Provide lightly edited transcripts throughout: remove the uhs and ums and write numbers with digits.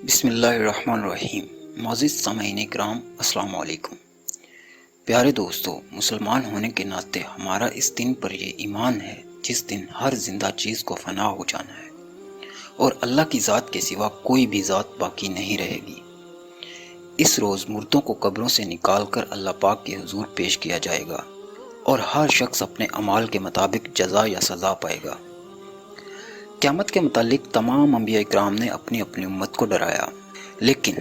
بسم اللہ الرحمن الرحیم۔ معزز سامعین کرام، السلام علیکم۔ پیارے دوستو، مسلمان ہونے کے ناطے ہمارا اس دن پر یہ ایمان ہے جس دن ہر زندہ چیز کو فنا ہو جانا ہے اور اللہ کی ذات کے سوا کوئی بھی ذات باقی نہیں رہے گی۔ اس روز مردوں کو قبروں سے نکال کر اللہ پاک کے حضور پیش کیا جائے گا اور ہر شخص اپنے اعمال کے مطابق جزا یا سزا پائے گا۔ قیامت کے متعلق تمام انبیاء اکرام نے اپنی اپنی امت کو ڈرایا، لیکن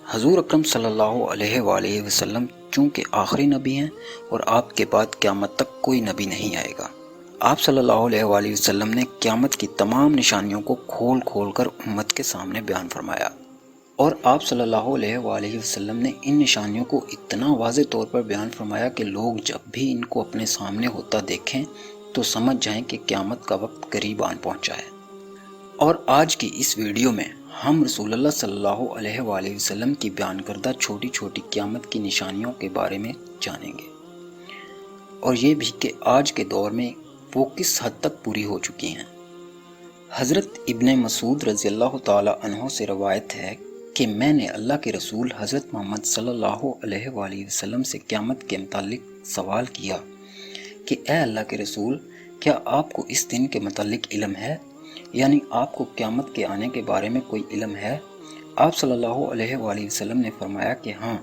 حضور اکرم صلی اللہ علیہ وآلہ وسلم چونکہ آخری نبی ہیں اور آپ کے بعد قیامت تک کوئی نبی نہیں آئے گا، آپ صلی اللہ علیہ وآلہ وسلم نے قیامت کی تمام نشانیوں کو کھول کھول کر امت کے سامنے بیان فرمایا، اور آپ صلی اللہ علیہ وآلہ وسلم نے ان نشانیوں کو اتنا واضح طور پر بیان فرمایا کہ لوگ جب بھی ان کو اپنے سامنے ہوتا دیکھیں تو سمجھ جائیں کہ قیامت کا وقت قریب آن پہنچا ہے۔ اور آج کی اس ویڈیو میں ہم رسول اللہ صلی اللہ علیہ وآلہ وسلم کی بیان کردہ چھوٹی چھوٹی قیامت کی نشانیوں کے بارے میں جانیں گے، اور یہ بھی کہ آج کے دور میں وہ کس حد تک پوری ہو چکی ہیں۔ حضرت ابن مسعود رضی اللہ تعالی عنہ سے روایت ہے کہ میں نے اللہ کے رسول حضرت محمد صلی اللہ علیہ وآلہ وسلم سے قیامت کے متعلق سوال کیا کہ اے اللہ کے رسول، کیا آپ کو اس دن کے متعلق علم ہے؟ یعنی آپ کو قیامت کے آنے کے بارے میں کوئی علم ہے؟ آپ صلی اللہ علیہ وآلہ وسلم نے فرمایا کہ ہاں،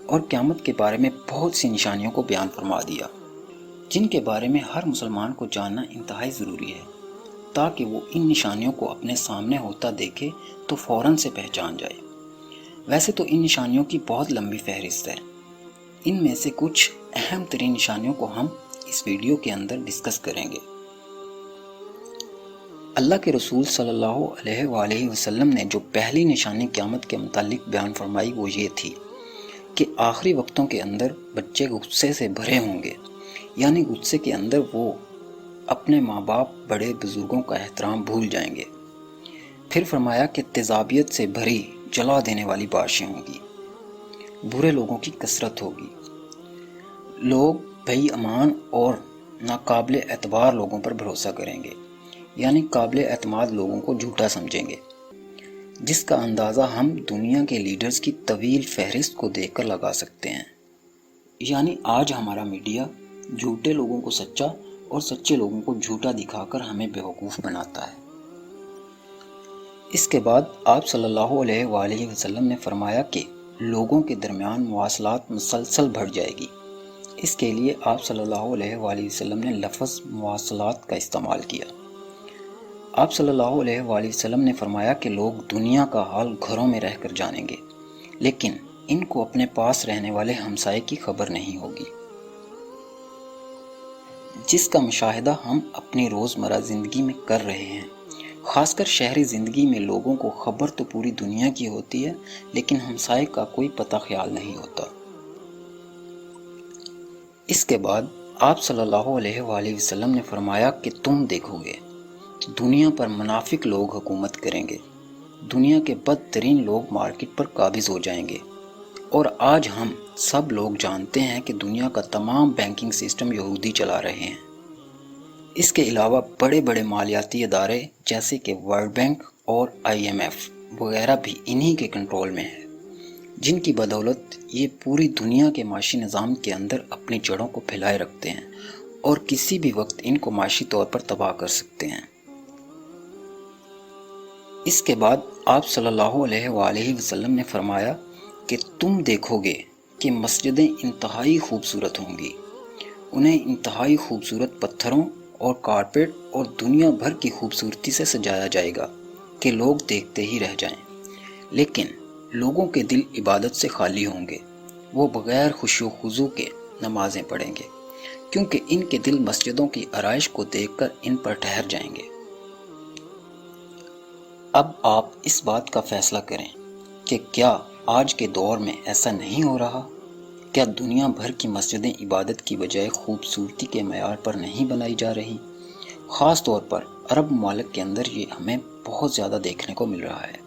اور قیامت کے بارے میں بہت سی نشانیوں کو بیان فرما دیا جن کے بارے میں ہر مسلمان کو جاننا انتہائی ضروری ہے تاکہ وہ ان نشانیوں کو اپنے سامنے ہوتا دیکھے تو فوراً سے پہچان جائے۔ ویسے تو ان نشانیوں کی بہت لمبی فہرست ہے، ان میں سے کچھ اہم ترین نشانیوں کو ہم اس ویڈیو کے اندر ڈسکس کریں گے۔ اللہ کے رسول صلی اللہ علیہ وآلہ وسلم نے جو پہلی نشانی قیامت کے متعلق بیان فرمائی وہ یہ تھی کہ آخری وقتوں کے اندر بچے غصے سے بھرے ہوں گے، یعنی غصے کے اندر وہ اپنے ماں باپ بڑے بزرگوں کا احترام بھول جائیں گے۔ پھر فرمایا کہ تیزابیت سے بھری جلا دینے والی بارشیں ہوں گی، برے لوگوں کی کثرت ہوگی، لوگ بے ایمان اور ناقابل اعتبار لوگوں پر بھروسہ کریں گے، یعنی قابل اعتماد لوگوں کو جھوٹا سمجھیں گے، جس کا اندازہ ہم دنیا کے لیڈرز کی طویل فہرست کو دیکھ کر لگا سکتے ہیں۔ یعنی آج ہمارا میڈیا جھوٹے لوگوں کو سچا اور سچے لوگوں کو جھوٹا دکھا کر ہمیں بیوقوف بناتا ہے۔ اس کے بعد آپ صلی اللہ علیہ وآلہ وسلم نے فرمایا کہ لوگوں کے درمیان مواصلات مسلسل بڑھ جائے گی۔ اس کے لیے آپ صلی اللہ علیہ وآلہ وسلم نے لفظ مواصلات کا استعمال کیا۔ آپ صلی اللہ علیہ وآلہ وسلم نے فرمایا کہ لوگ دنیا کا حال گھروں میں رہ کر جانیں گے، لیکن ان کو اپنے پاس رہنے والے ہمسائے کی خبر نہیں ہوگی، جس کا مشاہدہ ہم اپنی روزمرہ زندگی میں کر رہے ہیں۔ خاص کر شہری زندگی میں لوگوں کو خبر تو پوری دنیا کی ہوتی ہے، لیکن ہمسائے کا کوئی پتہ خیال نہیں ہوتا۔ اس کے بعد آپ صلی اللہ علیہ وآلہ وسلم نے فرمایا کہ تم دیکھو گے دنیا پر منافق لوگ حکومت کریں گے، دنیا کے بدترین لوگ مارکیٹ پر قابض ہو جائیں گے، اور آج ہم سب لوگ جانتے ہیں کہ دنیا کا تمام بینکنگ سسٹم یہودی چلا رہے ہیں۔ اس کے علاوہ بڑے بڑے مالیاتی ادارے جیسے کہ ورلڈ بینک اور IMF وغیرہ بھی انہی کے کنٹرول میں ہیں، جن کی بدولت یہ پوری دنیا کے معاشی نظام کے اندر اپنی جڑوں کو پھیلائے رکھتے ہیں اور کسی بھی وقت ان کو معاشی طور پر تباہ کر سکتے ہیں۔ اس کے بعد آپ صلی اللہ علیہ وآلہ وسلم نے فرمایا کہ تم دیکھو گے کہ مسجدیں انتہائی خوبصورت ہوں گی، انہیں انتہائی خوبصورت پتھروں اور کارپیٹ اور دنیا بھر کی خوبصورتی سے سجایا جائے گا کہ لوگ دیکھتے ہی رہ جائیں، لیکن لوگوں کے دل عبادت سے خالی ہوں گے، وہ بغیر خشوع و خضوع کے نمازیں پڑھیں گے، کیونکہ ان کے دل مسجدوں کی آرائش کو دیکھ کر ان پر ٹھہر جائیں گے۔ اب آپ اس بات کا فیصلہ کریں کہ کیا آج کے دور میں ایسا نہیں ہو رہا؟ کیا دنیا بھر کی مسجدیں عبادت کی بجائے خوبصورتی کے معیار پر نہیں بنائی جا رہی؟ خاص طور پر عرب ممالک کے اندر یہ ہمیں بہت زیادہ دیکھنے کو مل رہا ہے۔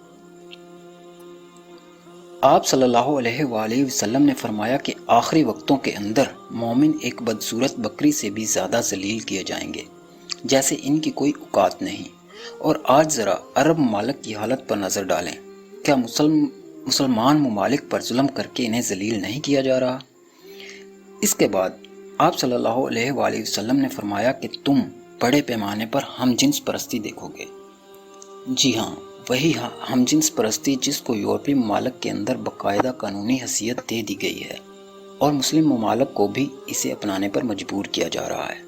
آپ صلی اللہ علیہ وآلہ وسلم نے فرمایا کہ آخری وقتوں کے اندر مومن ایک بدصورت بکری سے بھی زیادہ ذلیل کیے جائیں گے، جیسے ان کی کوئی اوقات نہیں۔ اور آج ذرا عرب ممالک کی حالت پر نظر ڈالیں، کیا مسلمان ممالک پر ظلم کر کے انہیں ذلیل نہیں کیا جا رہا؟ اس کے بعد آپ صلی اللہ علیہ وآلہ وسلم نے فرمایا کہ تم بڑے پیمانے پر ہم جنس پرستی دیکھو گے۔ جی ہاں، وہی ہم جنس پرستی جس کو یورپی ممالک کے اندر باقاعدہ قانونی حیثیت دے دی گئی ہے اور مسلم ممالک کو بھی اسے اپنانے پر مجبور کیا جا رہا ہے۔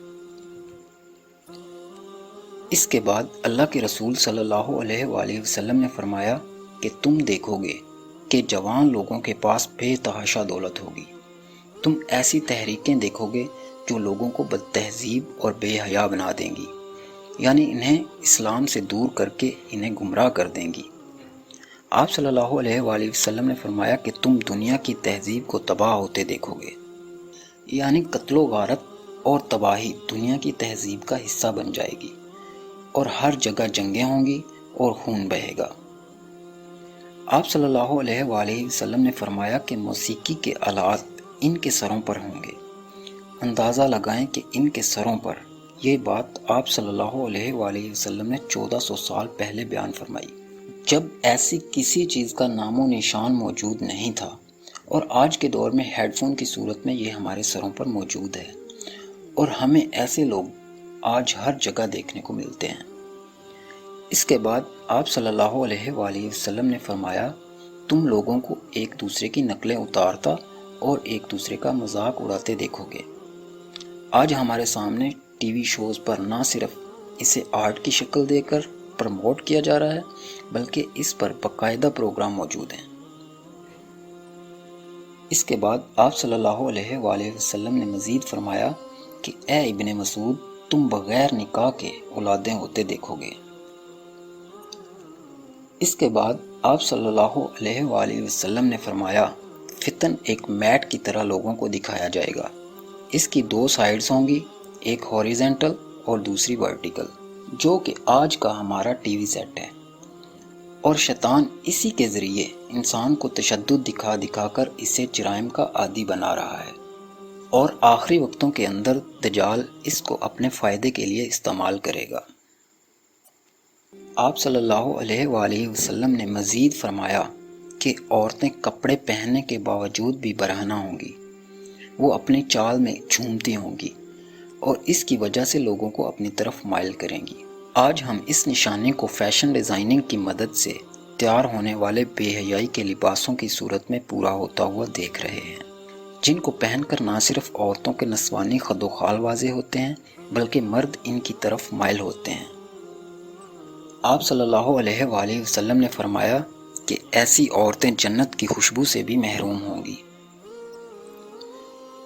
اس کے بعد اللہ کے رسول صلی اللہ علیہ وآلہ وسلم نے فرمایا کہ تم دیکھو گے کہ جوان لوگوں کے پاس بے تحاشا دولت ہوگی۔ تم ایسی تحریکیں دیکھو گے جو لوگوں کو بد تہذیب اور بے حیا بنا دیں گی، یعنی انہیں اسلام سے دور کر کے انہیں گمراہ کر دیں گی۔ آپ صلی اللہ علیہ وآلہ وسلم نے فرمایا کہ تم دنیا کی تہذیب کو تباہ ہوتے دیکھو گے، یعنی قتل و غارت اور تباہی دنیا کی تہذیب کا حصہ بن جائے گی اور ہر جگہ جنگیں ہوں گی اور خون بہے گا۔ آپ صلی اللہ علیہ وآلہ وسلم نے فرمایا کہ موسیقی کے آلات ان کے سروں پر ہوں گے۔ اندازہ لگائیں کہ ان کے سروں پر۔ یہ بات آپ صلی اللہ علیہ وآلہ وسلم نے 1400 سال پہلے بیان فرمائی، جب ایسی کسی چیز کا نام و نشان موجود نہیں تھا، اور آج کے دور میں ہیڈ فون کی صورت میں یہ ہمارے سروں پر موجود ہے، اور ہمیں ایسے لوگ آج ہر جگہ دیکھنے کو ملتے ہیں۔ اس کے بعد آپ صلی اللہ علیہ وآلہ وسلم نے فرمایا تم لوگوں کو ایک دوسرے کی نقلیں اتارتا اور ایک دوسرے کا مذاق اڑاتے دیکھو گے۔ آج ہمارے سامنے ٹی وی شوز پر نہ صرف اسے آرٹ کی شکل دے کر پروموٹ کیا جا رہا ہے، بلکہ اس پر باقاعدہ پروگرام موجود ہیں۔ اس کے بعد آپ صلی اللہ علیہ وآلہ وسلم نے مزید فرمایا کہ اے ابن مسعود، تم بغیر نکاح کے اولادیں ہوتے دیکھو گے۔ اس کے بعد آپ صلی اللہ علیہ وآلہ وسلم نے فرمایا فتن ایک میٹ کی طرح لوگوں کو دکھایا جائے گا۔ اس کی دو سائیڈز ہوں گی، ایک ہاریزنٹل اور دوسری ورٹیکل، جو کہ آج کا ہمارا ٹی وی سیٹ ہے، اور شیطان اسی کے ذریعے انسان کو تشدد دکھا دکھا کر اسے جرائم کا عادی بنا رہا ہے، اور آخری وقتوں کے اندر دجال اس کو اپنے فائدے کے لیے استعمال کرے گا۔ آپ صلی اللہ علیہ وآلہ وسلم نے مزید فرمایا کہ عورتیں کپڑے پہننے کے باوجود بھی برہنہ ہوں گی، وہ اپنی چال میں جھومتی ہوں گی اور اس کی وجہ سے لوگوں کو اپنی طرف مائل کریں گی۔ آج ہم اس نشانی کو فیشن ڈیزائننگ کی مدد سے تیار ہونے والے بے حیائی کے لباسوں کی صورت میں پورا ہوتا ہوا دیکھ رہے ہیں، جن کو پہن کر نہ صرف عورتوں کے نسوانی خد و خال واضح ہوتے ہیں، بلکہ مرد ان کی طرف مائل ہوتے ہیں۔ آپ صلی اللہ علیہ وآلہ وسلم نے فرمایا کہ ایسی عورتیں جنت کی خوشبو سے بھی محروم ہوں گی۔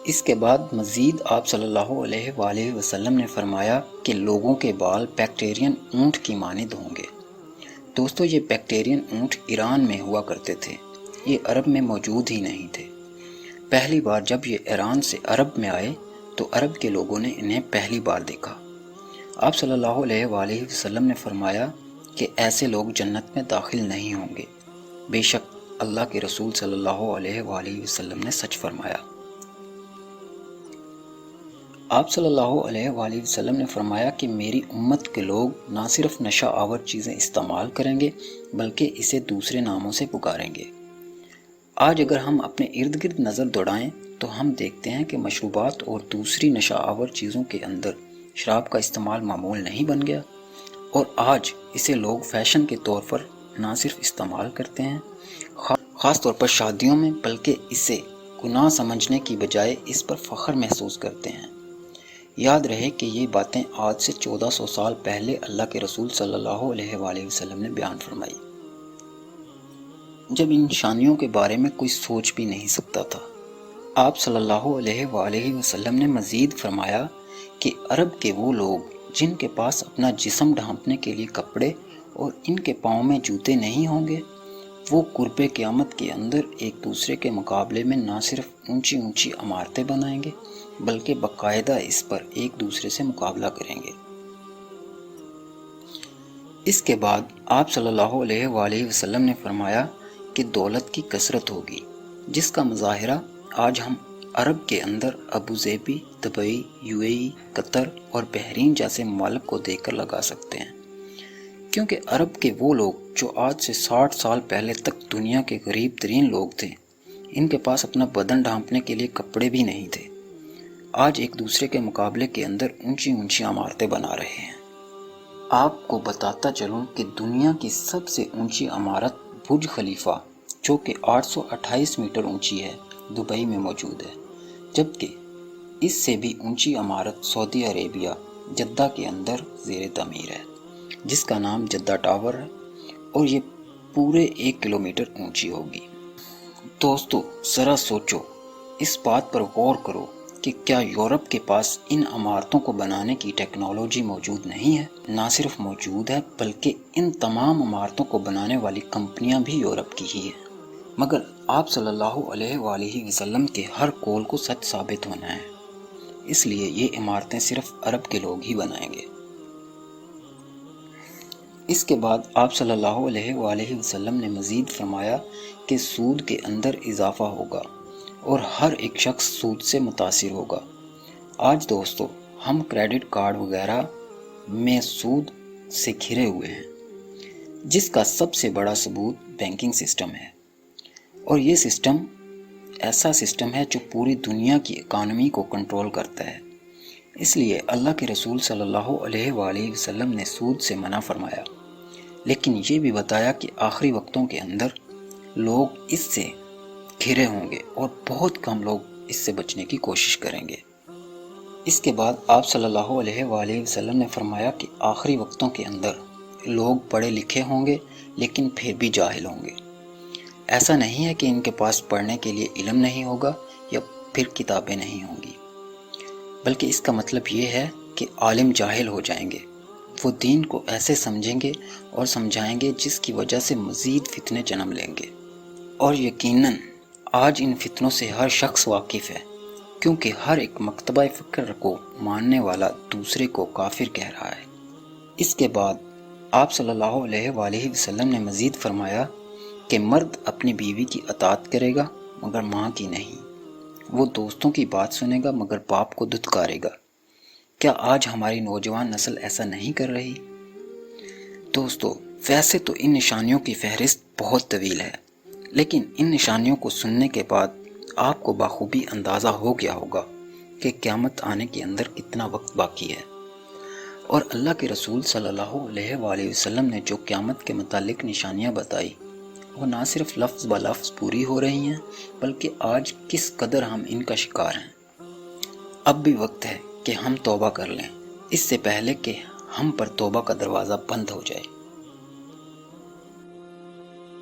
اس کے بعد مزید آپ صلی اللہ علیہ وآلہ وسلم نے فرمایا کہ لوگوں کے بال بیکٹیرین اونٹ کی مانند ہوں گے۔ دوستو، یہ بیکٹیرین اونٹ ایران میں ہوا کرتے تھے، یہ عرب میں موجود ہی نہیں تھے۔ پہلی بار جب یہ ایران سے عرب میں آئے تو عرب کے لوگوں نے انہیں پہلی بار دیکھا۔ آپ صلی اللہ علیہ وآلہ وسلم نے فرمایا کہ ایسے لوگ جنت میں داخل نہیں ہوں گے، بے شک اللہ کے رسول صلی اللہ علیہ وآلہ وسلم نے سچ فرمایا۔ آپ صلی اللہ علیہ وآلہ وسلم نے فرمایا کہ میری امت کے لوگ نہ صرف نشہ آور چیزیں استعمال کریں گے بلکہ اسے دوسرے ناموں سے پکاریں گے۔ آج اگر ہم اپنے ارد گرد نظر دوڑائیں تو ہم دیکھتے ہیں کہ مشروبات اور دوسری نشہ آور چیزوں کے اندر شراب کا استعمال معمول نہیں بن گیا، اور آج اسے لوگ فیشن کے طور پر نہ صرف استعمال کرتے ہیں، خاص طور پر شادیوں میں، بلکہ اسے گناہ سمجھنے کی بجائے اس پر فخر محسوس کرتے ہیں۔ یاد رہے کہ یہ باتیں آج سے 1400 سال پہلے اللہ کے رسول صلی اللہ علیہ وآلہ وسلم نے بیان فرمائی، جب ان نشانیوں کے بارے میں کوئی سوچ بھی نہیں سکتا تھا۔ آپ صلی اللہ علیہ وآلہ وسلم نے مزید فرمایا کہ عرب کے وہ لوگ جن کے پاس اپنا جسم ڈھانپنے کے لیے کپڑے اور ان کے پاؤں میں جوتے نہیں ہوں گے، وہ قرب قیامت کے اندر ایک دوسرے کے مقابلے میں نہ صرف اونچی اونچی عمارتیں بنائیں گے بلکہ باقاعدہ اس پر ایک دوسرے سے مقابلہ کریں گے۔ اس کے بعد آپ صلی اللہ علیہ وآلہ وسلم نے فرمایا کہ دولت کی کثرت ہوگی، جس کا مظاہرہ آج ہم عرب کے اندر ابوظہبی، دبئی، UAE، قطر اور بحرین جیسے ممالک کو دیکھ کر لگا سکتے ہیں۔ کیونکہ عرب کے وہ لوگ جو آج سے 60 سال پہلے تک دنیا کے غریب ترین لوگ تھے، ان کے پاس اپنا بدن ڈھانپنے کے لیے کپڑے بھی نہیں تھے، آج ایک دوسرے کے مقابلے کے اندر اونچی اونچی عمارتیں بنا رہے ہیں۔ آپ کو بتاتا چلوں کہ دنیا کی سب سے اونچی عمارت برج خلیفہ، جو کہ 828 میٹر اونچی ہے، دبئی میں موجود ہے، جبکہ اس سے بھی اونچی عمارت سعودی عربیہ جدہ کے اندر زیر تعمیر ہے، جس کا نام جدہ ٹاور ہے، اور یہ پورے 1 کلومیٹر اونچی ہوگی۔ دوستو ذرا سوچو، اس بات پر غور کرو کہ کیا یورپ کے پاس ان عمارتوں کو بنانے کی ٹیکنالوجی موجود نہیں ہے؟ نہ صرف موجود ہے بلکہ ان تمام عمارتوں کو بنانے والی کمپنیاں بھی یورپ کی ہی ہیں، مگر آپ صلی اللہ علیہ وآلہ وسلم کے ہر قول کو سچ ثابت ہونا ہے، اس لیے یہ عمارتیں صرف عرب کے لوگ ہی بنائیں گے۔ اس کے بعد آپ صلی اللہ علیہ وآلہ وسلم نے مزید فرمایا کہ سود کے اندر اضافہ ہوگا اور ہر ایک شخص سود سے متاثر ہوگا۔ آج دوستو ہم کریڈٹ کارڈ وغیرہ میں سود سے گھرے ہوئے ہیں، جس کا سب سے بڑا ثبوت بینکنگ سسٹم ہے، اور یہ سسٹم ایسا سسٹم ہے جو پوری دنیا کی اکانومی کو کنٹرول کرتا ہے۔ اس لیے اللہ کے رسول صلی اللہ علیہ وآلہ وسلم نے سود سے منع فرمایا، لیکن یہ بھی بتایا کہ آخری وقتوں کے اندر لوگ اس سے گھرے ہوں گے اور بہت کم لوگ اس سے بچنے کی کوشش کریں گے۔ اس کے بعد آپ صلی اللہ علیہ وآلہ وسلم نے فرمایا کہ آخری وقتوں کے اندر لوگ پڑھے لکھے ہوں گے لیکن پھر بھی جاہل ہوں گے۔ ایسا نہیں ہے کہ ان کے پاس پڑھنے کے لیے علم نہیں ہوگا یا پھر کتابیں نہیں ہوں گی، بلکہ اس کا مطلب یہ ہے کہ عالم جاہل ہو جائیں گے، وہ دین کو ایسے سمجھیں گے اور سمجھائیں گے جس کی وجہ سے مزید فتنے جنم لیں گے۔ اور یقیناً آج ان فتنوں سے ہر شخص واقف ہے، کیونکہ ہر ایک مکتبہ فکر کو ماننے والا دوسرے کو کافر کہہ رہا ہے۔ اس کے بعد آپ صلی اللہ علیہ وآلہ وسلم نے مزید فرمایا کہ مرد اپنی بیوی کی اطاعت کرے گا مگر ماں کی نہیں، وہ دوستوں کی بات سنے گا مگر باپ کو دھتکارے گا۔ کیا آج ہماری نوجوان نسل ایسا نہیں کر رہی؟ دوستو ویسے تو ان نشانیوں کی فہرست بہت طویل ہے، لیکن ان نشانیوں کو سننے کے بعد آپ کو بخوبی اندازہ ہو گیا ہوگا کہ قیامت آنے کے اندر کتنا وقت باقی ہے، اور اللہ کے رسول صلی اللہ علیہ وآلہ وسلم نے جو قیامت کے متعلق نشانیاں بتائی وہ نہ صرف لفظ بلفظ پوری ہو رہی ہیں بلکہ آج کس قدر ہم ان کا شکار ہیں۔ اب بھی وقت ہے کہ ہم توبہ کر لیں، اس سے پہلے کہ ہم پر توبہ کا دروازہ بند ہو جائے۔